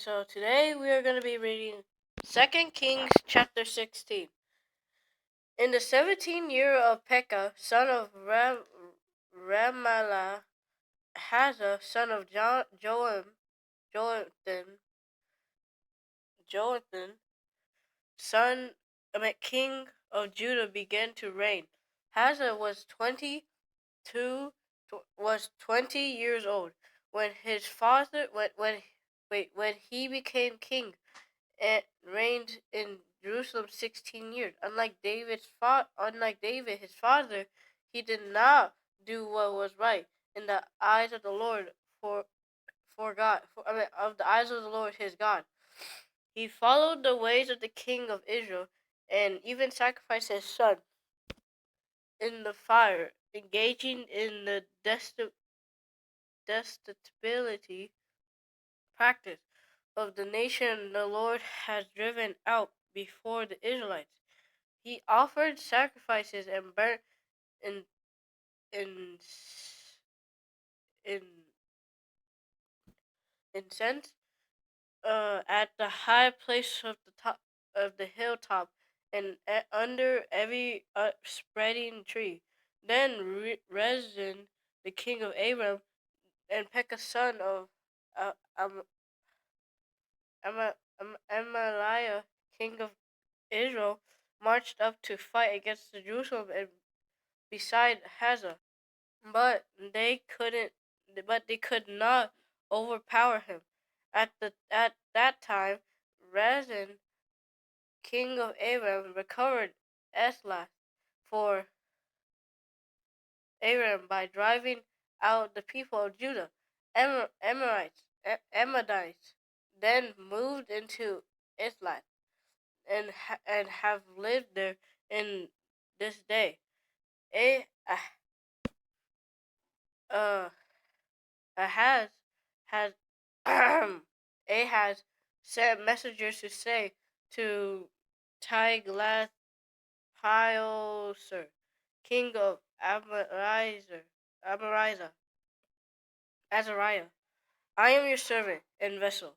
so today we are going to be reading 2 Kings chapter 16. In the 17th year of Pekah, son of Remaliah, Hazah, son of Joathan, king of Judah, began to reign. Hazah was 20 years old when his father when he became king and reigned in Jerusalem 16 years. Unlike David, his father, he did not do what was right in the eyes of the Lord of the eyes of the Lord his God. He followed the ways of the king of Israel and even sacrificed his son in the fire, engaging in the detestability practice of the nation the Lord has driven out before the Israelites. He offered sacrifices and burnt in in in incense at the high place of the top of the hilltop and under every spreading tree. Then Rezin, the king of Aram, and Pekah, son of uh, um, Amaliah, king of Israel, marched up to fight against Jerusalem and beside Hazah, but they could not overpower him. At that time, Rezin, king of Aram, recovered Elath for Aram by driving out the people of Judah. Ammonites then moved into Elath and have lived there in this day. A uh Ahaz had Ahaz sent messengers to say to Tiglath-Pileser, king of Azariah, I am your servant and vessel.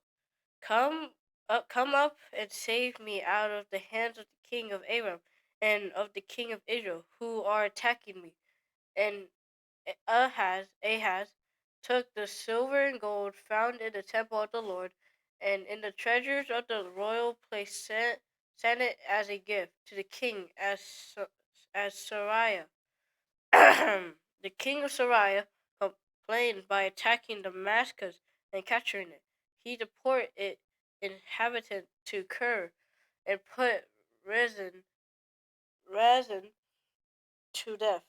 Come up and save me out of the hands of the king of Aram and of the king of Israel, who are attacking me. And Ahaz took the silver and gold found in the temple of the Lord and in the treasures of the royal place, sent it as a gift to the king as Sariah. The king of Sariah complained by attacking Damascus and capturing it. He deported its inhabitant to Kir and put Rezin to death.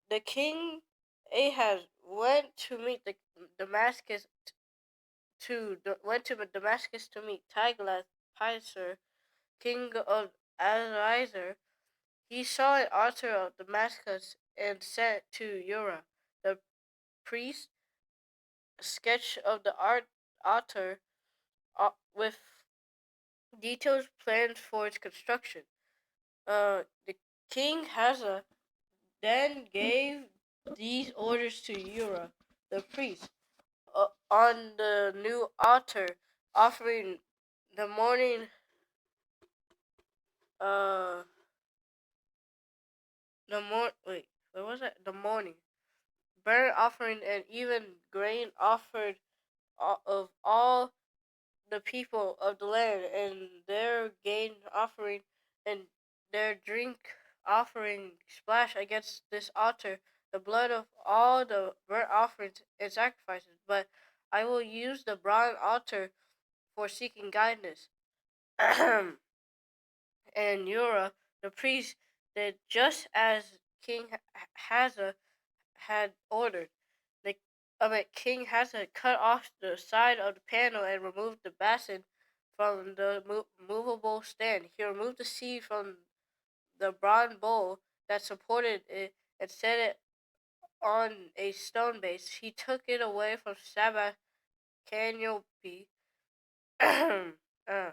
The king Ahaz went to meet Damascus to meet Tiglath-Pileser, king of Azariah. He saw an altar of Damascus and sent to Uriah, the priest, a sketch of the altar with detailed plans for its construction. The king Hazah then gave these orders to Uriah, the priest, on the new altar, offering the morning, the morning burnt offering and even grain offered of all the people of the land, and their gain offering and their drink offering splash against this altar the blood of all the burnt offerings and sacrifices. But I will use the bronze altar for seeking guidance. And Uriah, the priest, did just as King Hazah had ordered. The King Hazah cut off the side of the panel and removed the basin from the movable stand. He removed the seed from the bronze bowl that supported it and set it on a stone base. He took it away from Sabbath canopy uh, uh,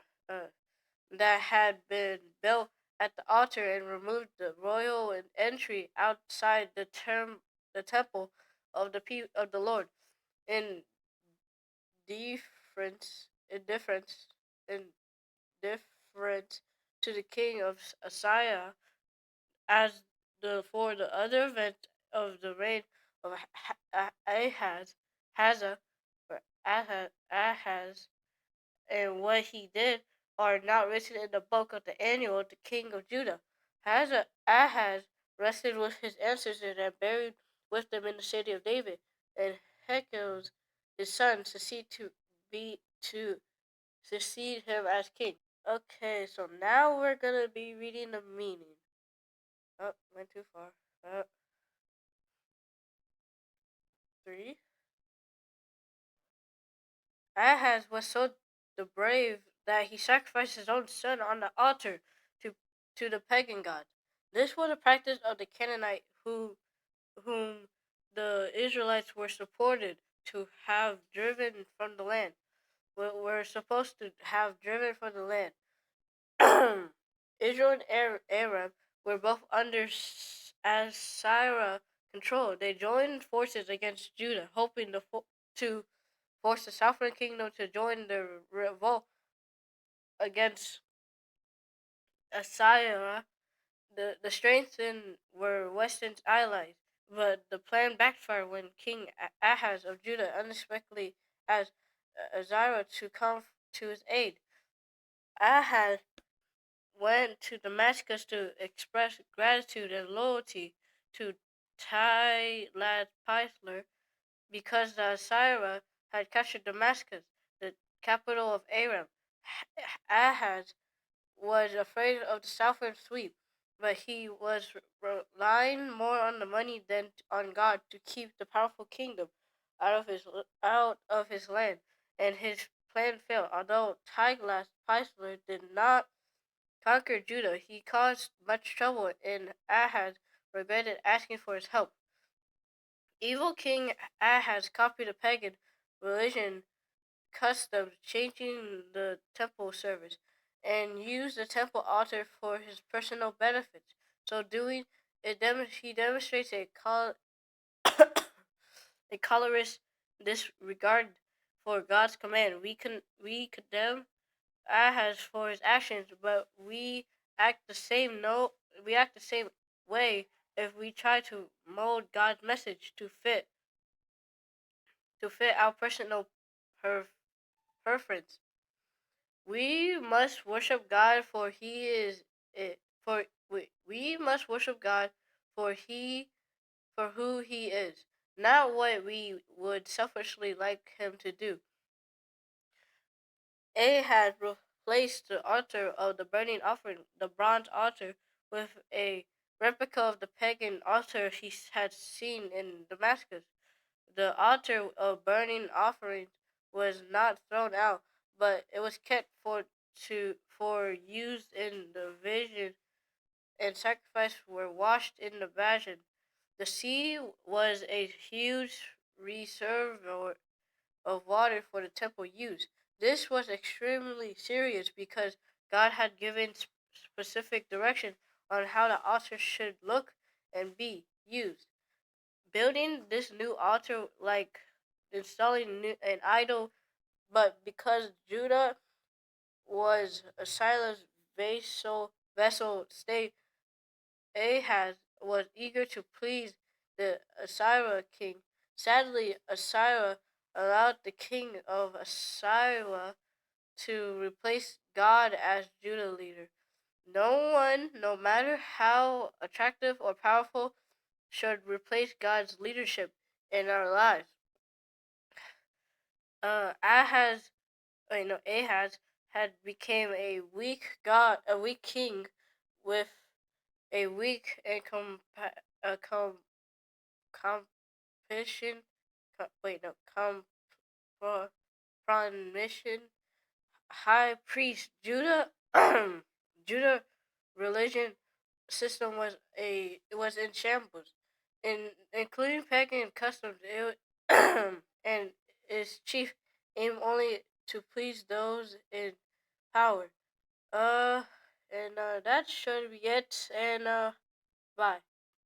that had been built at the altar and removed the royal entry outside the temple of the Lord in deference indifference indifferent to the king of Assyria as for the other event of the reign of Haza, or Ahaz, and what he did are not written in the book of the annual of the king of Judah. Ahaz rested with his ancestors and buried with them in the city of David, and Hecheles, his son, to succeed him as king. Okay, so now we're gonna be reading the meaning. Oh, went too far. 3. Ahaz was so the brave that he sacrificed his own son on the altar to to the pagan god. This was a practice of the Canaanite whom the Israelites were supported to have driven from the land. Were supposed to have driven from the land. Israel and Aram were both under Assyria control. They joined forces against Judah, hoping to forced the Southern Kingdom to join the revolt against Assyria. The strengthened were Western allies, but the plan backfired when King Ahaz of Judah unexpectedly asked Azariah to come to his aid. Ahaz went to Damascus to express gratitude and loyalty to Tiglath-Pileser because the Assyria had captured Damascus, the capital of Aram. Ahaz was afraid of the southern sweep, but he was relying more on the money than on God to keep the powerful kingdom out of his land, and his plan failed. Although Tiglath-Pileser did not conquer Judah, he caused much trouble, and Ahaz regretted asking for his help. Evil King Ahaz copied a pagan religion customs, changing the temple service, and used the temple altar for his personal benefits. So doing, he demonstrates a colorist disregard for God's command. We condemn Ahaz for his actions, but we act the same way if we try to mold God's message to fit our personal preference. We must worship God for He is it. We must worship God for who He is, not what we would selfishly like Him to do. Ahaz replaced the altar of the burning offering, the bronze altar, with a replica of the pagan altar he had seen in Damascus. The altar of burning offerings was not thrown out, but it was kept for use in the vision, and sacrifices were washed in the basin. The sea was a huge reservoir of water for the temple use. This was extremely serious because God had given specific direction on how the altar should look and be used. Building this new altar like installing an idol, but because Judah was Assyria's vessel state, Ahaz was eager to please the Assyria king. Sadly, Assyria allowed the king of Assyria to replace God as Judah leader. No one, no matter how attractive or powerful, should replace God's leadership in our lives. Ahaz had became a weak king with a weak and competition, compromission. High priest Judah, Judah religion system was in shambles, including pagan customs. And its chief aim only to please those in power. Uh, and that should be it. And bye.